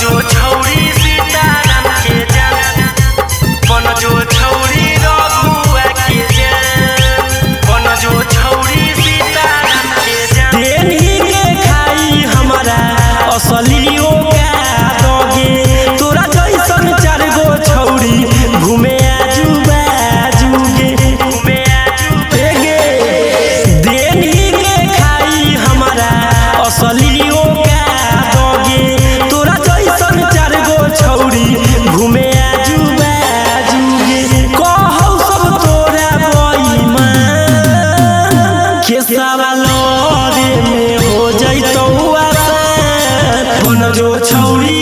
जो छौरी सीताराम के जान, बन जो छौरी रघुआ के जान, बन जो छौरी सीताराम के जान। देनी के खाई हमारा असलियो का दोगे, तोरा जैसन 4 गो छौरी घूमे आजू बाजूगे, घूमे आजू गे। देनी के खाई हमारा असलियो का दोगे, तोरा जैसन 4 गो छौरी घूमे आजू बाजूगे। कहौ सब तोरा बेईमान, खेसावा लड़े में हो जैतौ आसान। बन जो छौरी